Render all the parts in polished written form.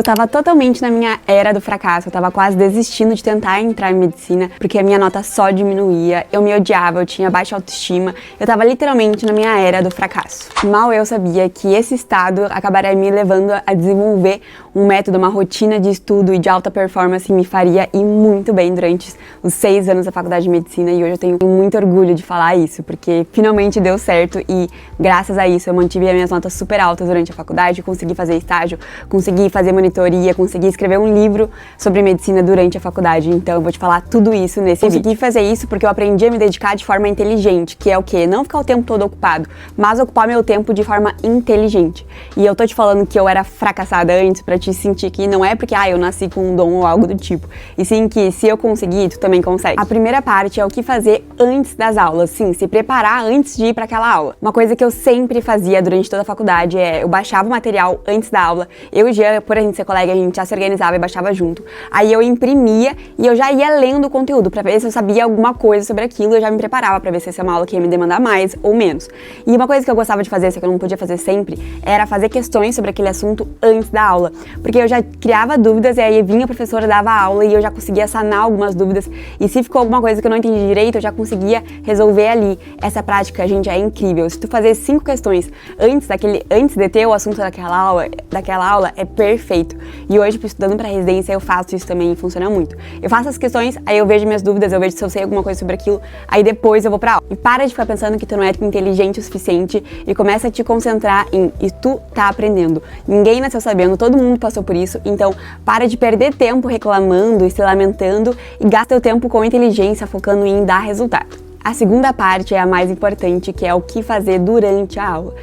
Eu tava totalmente na minha era do fracasso, eu tava quase desistindo de tentar entrar em medicina, porque a minha nota só diminuía, eu me odiava, eu tinha baixa autoestima, eu tava literalmente na minha era do fracasso. Mal eu sabia que esse estado acabaria me levando a desenvolver um método, uma rotina de estudo e de alta performance me faria ir muito bem durante os 6 anos da faculdade de medicina, e hoje eu tenho muito orgulho de falar isso, porque finalmente deu certo e graças a isso eu mantive as minhas notas super altas durante a faculdade, consegui fazer estágio, consegui fazer monitoria, consegui escrever um livro sobre medicina durante a faculdade, então eu vou te falar tudo isso nesse vídeo. Consegui fazer isso porque eu aprendi a me dedicar de forma inteligente, que é o quê? Não ficar o tempo todo ocupado, mas ocupar meu tempo de forma inteligente. E eu tô te falando que eu era fracassada antes pra te sentir que não é porque eu nasci com um dom ou algo do tipo, e sim que se eu conseguir, tu também consegue. A primeira parte é o que fazer antes das aulas, sim, se preparar antes de ir pra aquela aula. Uma coisa que eu sempre fazia durante toda a faculdade é eu baixava o material antes da aula, eu e o Jean, por a gente ser colega, a gente já se organizava e baixava junto. Aí eu imprimia e eu já ia lendo o conteúdo pra ver se eu sabia alguma coisa sobre aquilo, eu já me preparava pra ver se essa é uma aula que ia me demandar mais ou menos. E uma coisa que eu gostava de fazer, só que eu não podia fazer sempre, era fazer questões sobre aquele assunto antes da aula, porque eu já criava dúvidas e aí vinha a professora, dava aula e eu já conseguia sanar algumas dúvidas, e se ficou alguma coisa que eu não entendi direito, eu já conseguia resolver ali. Essa prática, gente, é incrível. Se tu fazer 5 questões antes de ter o assunto daquela aula, é perfeito. E hoje, estudando pra residência, eu faço isso também e funciona muito. Eu faço as questões, aí eu vejo minhas dúvidas, eu vejo se eu sei alguma coisa sobre aquilo, aí depois eu vou pra aula. E para de ficar pensando que tu não é inteligente o suficiente e começa a te concentrar e tu tá aprendendo. Ninguém nasceu sabendo, todo mundo passou por isso, então para de perder tempo reclamando e se lamentando e gasta o tempo com inteligência, focando em dar resultado. A segunda parte é a mais importante, que é o que fazer durante a aula.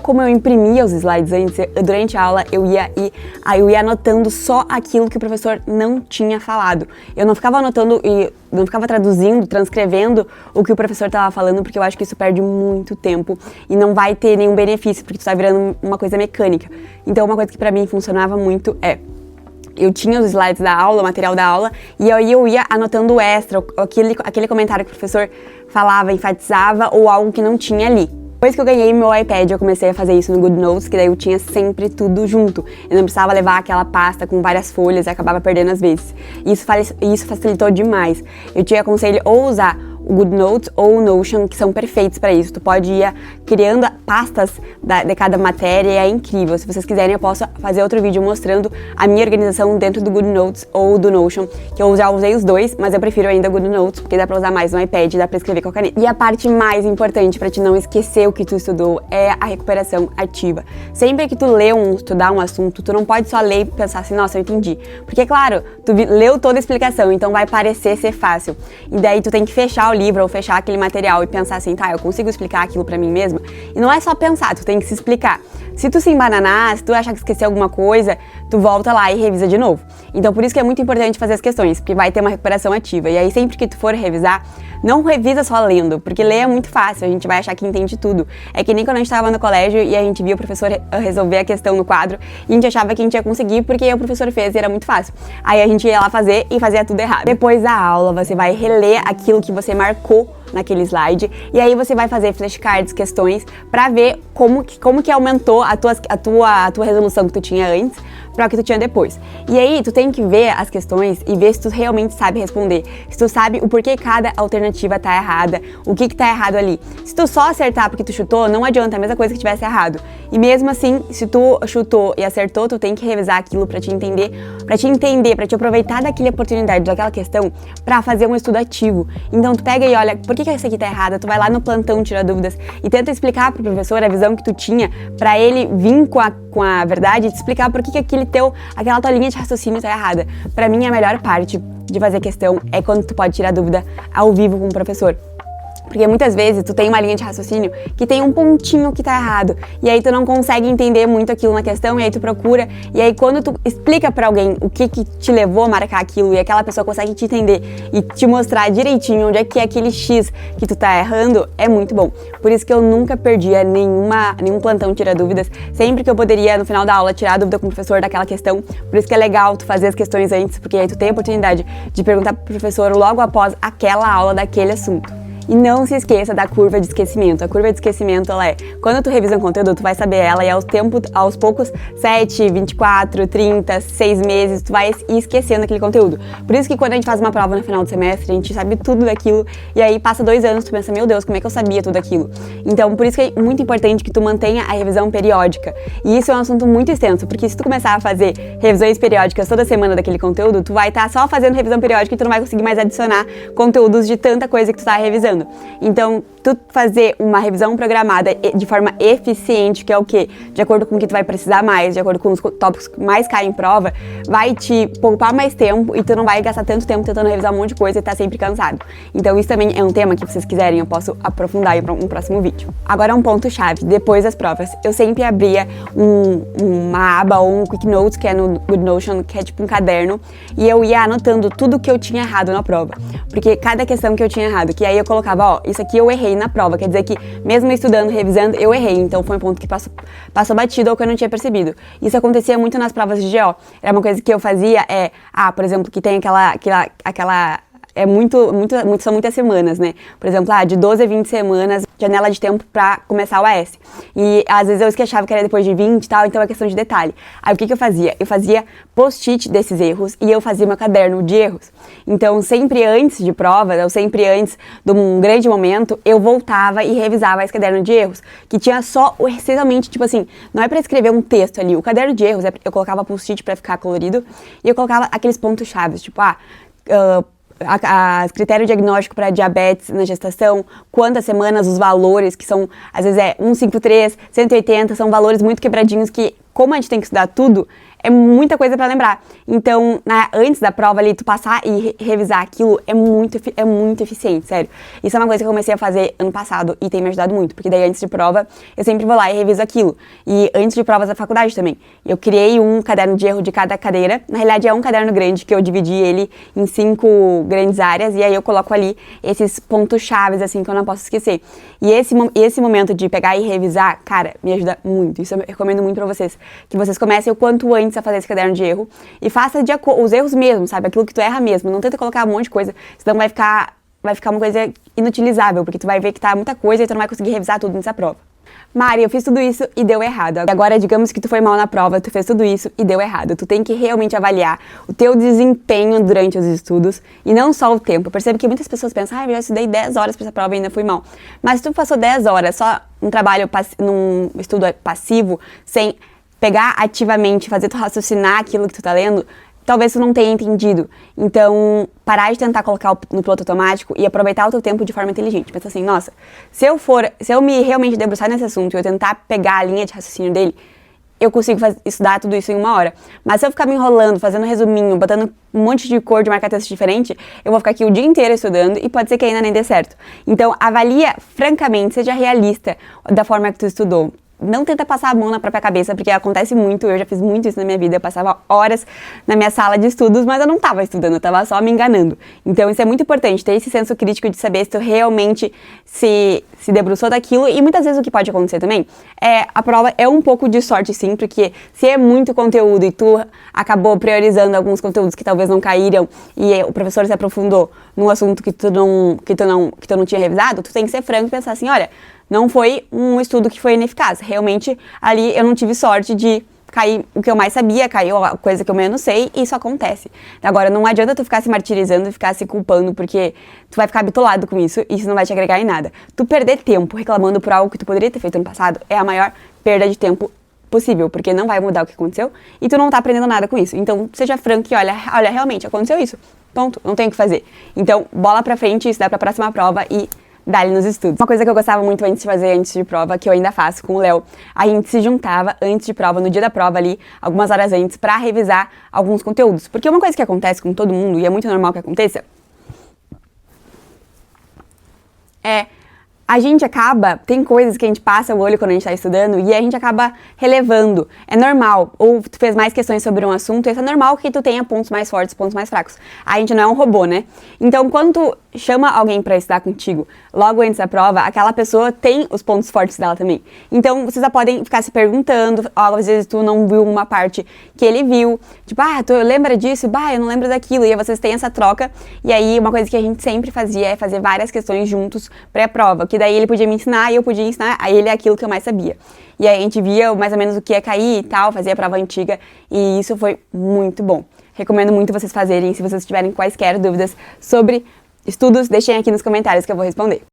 Como eu imprimia os slides antes, durante a aula eu ia anotando só aquilo que o professor não tinha falado. Eu não ficava anotando e não ficava traduzindo, transcrevendo o que o professor estava falando, porque eu acho que isso perde muito tempo e não vai ter nenhum benefício, porque tu tá virando uma coisa mecânica. Então uma coisa que pra mim funcionava muito eu tinha os slides da aula, o material da aula, e aí eu ia anotando o extra, aquele comentário que o professor falava, enfatizava, ou algo que não tinha ali. Depois que eu ganhei meu iPad, eu comecei a fazer isso no GoodNotes, que daí eu tinha sempre tudo junto. Eu não precisava levar aquela pasta com várias folhas e acabava perdendo às vezes. Isso facilitou demais. Eu te aconselho ou usar o GoodNotes ou o Notion, que são perfeitos para isso. Tu pode ir criando pastas de cada matéria e é incrível. Se vocês quiserem, eu posso fazer outro vídeo mostrando a minha organização dentro do GoodNotes ou do Notion, que eu já usei os dois, mas eu prefiro ainda o GoodNotes, porque dá pra usar mais no iPad, dá pra escrever com a caneta. E a parte mais importante para te não esquecer o que tu estudou é a recuperação ativa. Sempre que tu estudar um assunto, tu não pode só ler e pensar assim, nossa, eu entendi. Porque, claro, tu leu toda a explicação, então vai parecer ser fácil. E daí tu tem que fechar o livro ou fechar aquele material e pensar assim, tá, eu consigo explicar aquilo pra mim mesma? E não é só pensar, tu tem que se explicar. Se tu se embananar, se tu achar que esqueceu alguma coisa, tu volta lá e revisa de novo. Então por isso que é muito importante fazer as questões, porque vai ter uma recuperação ativa. E aí sempre que tu for revisar, não revisa só lendo, porque ler é muito fácil, a gente vai achar que entende tudo. É que nem quando a gente tava no colégio e a gente via o professor resolver a questão no quadro e a gente achava que a gente ia conseguir porque o professor fez e era muito fácil. Aí a gente ia lá fazer e fazia tudo errado. Depois da aula, você vai reler aquilo que você marcou naquele slide, e aí você vai fazer flashcards, questões, pra ver como que aumentou a tua resolução que tu tinha antes para o que tu tinha depois. E aí tu tem que ver as questões e ver se tu realmente sabe responder, se tu sabe o porquê cada alternativa tá errada, o que tá errado ali. Se tu só acertar porque tu chutou, não adianta, é a mesma coisa que tivesse errado. E mesmo assim, se tu chutou e acertou, tu tem que revisar aquilo pra te entender, pra te aproveitar daquela oportunidade, daquela questão, pra fazer um estudo ativo. Então tu pega e olha, por que essa aqui tá errada? Tu vai lá no plantão, tira dúvidas e tenta explicar pro professor a visão que tu tinha, pra ele vir com a verdade e te explicar por que aquela tua linha de raciocínio tá errada. Pra mim, a melhor parte de fazer questão é quando tu pode tirar dúvida ao vivo com o professor. Porque muitas vezes tu tem uma linha de raciocínio que tem um pontinho que tá errado, e aí tu não consegue entender muito aquilo na questão, e aí tu procura, e aí quando tu explica pra alguém o que te levou a marcar aquilo, e aquela pessoa consegue te entender e te mostrar direitinho onde é que é aquele X que tu tá errando, é muito bom. Por isso que eu nunca perdia nenhum plantão tira dúvidas, sempre que eu poderia no final da aula tirar a dúvida com o professor daquela questão. Por isso que é legal tu fazer as questões antes, porque aí tu tem a oportunidade de perguntar pro professor logo após aquela aula daquele assunto. E não se esqueça da curva de esquecimento. A curva de esquecimento, ela é, quando tu revisa um conteúdo, tu vai saber ela e aos poucos, 7, 24, 30, 6 meses, tu vai ir esquecendo aquele conteúdo. Por isso que quando a gente faz uma prova no final do semestre, a gente sabe tudo daquilo e aí passa 2 anos, tu pensa, meu Deus, como é que eu sabia tudo aquilo? Então, por isso que é muito importante que tu mantenha a revisão periódica. E isso é um assunto muito extenso, porque se tu começar a fazer revisões periódicas toda semana daquele conteúdo, tu vai estar só fazendo revisão periódica e tu não vai conseguir mais adicionar conteúdos de tanta coisa que tu tá revisando. Então, tu fazer uma revisão programada de forma eficiente, que é o quê? De acordo com o que tu vai precisar mais, de acordo com os tópicos que mais caem em prova, vai te poupar mais tempo e tu não vai gastar tanto tempo tentando revisar um monte de coisa e tá sempre cansado. Então, isso também é um tema que, se vocês quiserem, eu posso aprofundar em um próximo vídeo. Agora, um ponto chave, depois das provas, eu sempre abria uma aba ou um Quick Notes, que é no GoodNotion, que é tipo um caderno, e eu ia anotando tudo que eu tinha errado na prova. Porque cada questão que eu tinha errado, que aí eu colocava, ó, isso aqui eu errei na prova, quer dizer que mesmo estudando, revisando, eu errei, então foi um ponto que passou batido ou que eu não tinha percebido. Isso acontecia muito nas provas de GO. Era uma coisa que eu fazia, por exemplo, que tem aquela são muitas semanas, né? Por exemplo, de 12 a 20 semanas, janela de tempo pra começar o AS. E às vezes eu achava que era depois de 20 e tal, então é questão de detalhe. Aí o que eu fazia? Eu fazia post-it desses erros e eu fazia meu caderno de erros. Então, sempre antes de prova, ou sempre antes de um grande momento, eu voltava e revisava esse caderno de erros, que tinha só essencialmente, tipo assim, não é pra escrever um texto ali. O caderno de erros, eu colocava post-it pra ficar colorido e eu colocava aqueles pontos chaves, tipo, critério diagnóstico para diabetes na gestação, quantas semanas, os valores, que são, às vezes 153, 180, são valores muito quebradinhos que, como a gente tem que estudar tudo, é muita coisa pra lembrar. Então, antes da prova ali, tu passar e revisar aquilo é muito eficiente, sério. Isso é uma coisa que eu comecei a fazer ano passado e tem me ajudado muito, porque daí antes de prova, eu sempre vou lá e reviso aquilo. E antes de provas da faculdade também. Eu criei um caderno de erro de cada cadeira. Na realidade, é um caderno grande que eu dividi ele em 5 grandes áreas e aí eu coloco ali esses pontos chaves, assim, que eu não posso esquecer. E esse momento de pegar e revisar, cara, me ajuda muito. Isso eu recomendo muito pra vocês. Que vocês comecem o quanto antes a fazer esse caderno de erro e faça os erros mesmo, sabe? Aquilo que tu erra mesmo. Não tenta colocar um monte de coisa, senão vai ficar uma coisa inutilizável, porque tu vai ver que tá muita coisa e tu não vai conseguir revisar tudo nessa prova. Mari, eu fiz tudo isso e deu errado. Agora, digamos que tu foi mal na prova, tu fez tudo isso e deu errado. Tu tem que realmente avaliar o teu desempenho durante os estudos e não só o tempo. Eu percebo que muitas pessoas pensam, eu já estudei 10 horas pra essa prova e ainda fui mal. Mas se tu passou 10 horas só num estudo passivo, sem pegar ativamente, fazer tu raciocinar aquilo que tu tá lendo, talvez tu não tenha entendido. Então, parar de tentar colocar no piloto automático e aproveitar o teu tempo de forma inteligente. Pensa assim, nossa, se eu me realmente debruçar nesse assunto e eu tentar pegar a linha de raciocínio dele, eu consigo estudar tudo isso em 1 hora. Mas se eu ficar me enrolando, fazendo resuminho, botando um monte de cor de marcar texto diferente, eu vou ficar aqui o dia inteiro estudando e pode ser que ainda nem dê certo. Então, avalia francamente, seja realista da forma que tu estudou. Não tenta passar a mão na própria cabeça, porque acontece muito, eu já fiz muito isso na minha vida, eu passava horas na minha sala de estudos, mas eu não estava estudando, eu estava só me enganando. Então isso é muito importante, ter esse senso crítico de saber se tu realmente se debruçou daquilo, e muitas vezes o que pode acontecer também a prova é um pouco de sorte sim, porque se é muito conteúdo e tu acabou priorizando alguns conteúdos que talvez não caíram e o professor se aprofundou num assunto que tu não tinha revisado, tu tem que ser franco e pensar assim, olha, não foi um estudo que foi ineficaz. Realmente, ali eu não tive sorte de cair o que eu mais sabia, caiu a coisa que eu menos sei, e isso acontece. Agora, não adianta tu ficar se martirizando, ficar se culpando, porque tu vai ficar bitolado com isso, e isso não vai te agregar em nada. Tu perder tempo reclamando por algo que tu poderia ter feito no passado é a maior perda de tempo possível, porque não vai mudar o que aconteceu, e tu não tá aprendendo nada com isso. Então, seja franco e olha, realmente, aconteceu isso. Ponto, não tem o que fazer. Então, bola pra frente, isso dá pra próxima prova e dá-lhe nos estudos. Uma coisa que eu gostava muito antes de prova, que eu ainda faço com o Léo, a gente se juntava antes de prova, no dia da prova ali, algumas horas antes, pra revisar alguns conteúdos. Porque uma coisa que acontece com todo mundo, e é muito normal que aconteça, a gente tem coisas que a gente passa o olho quando a gente tá estudando e a gente acaba relevando. É normal. Ou tu fez mais questões sobre um assunto, é normal que tu tenha pontos mais fortes, pontos mais fracos. A gente não é um robô, né? Então, quando tu chama alguém para estudar contigo logo antes da prova, aquela pessoa tem os pontos fortes dela também. Então, vocês já podem ficar se perguntando, às vezes tu não viu uma parte que ele viu, tipo, tu lembra disso? Eu não lembro daquilo. E aí vocês têm essa troca. E aí, uma coisa que a gente sempre fazia é fazer várias questões juntos pré-prova, que daí ele podia me ensinar e eu podia ensinar a ele aquilo que eu mais sabia. E aí a gente via mais ou menos o que ia cair e tal, fazia a prova antiga, e isso foi muito bom. Recomendo muito vocês fazerem. Se vocês tiverem quaisquer dúvidas sobre estudos, deixem aqui nos comentários que eu vou responder.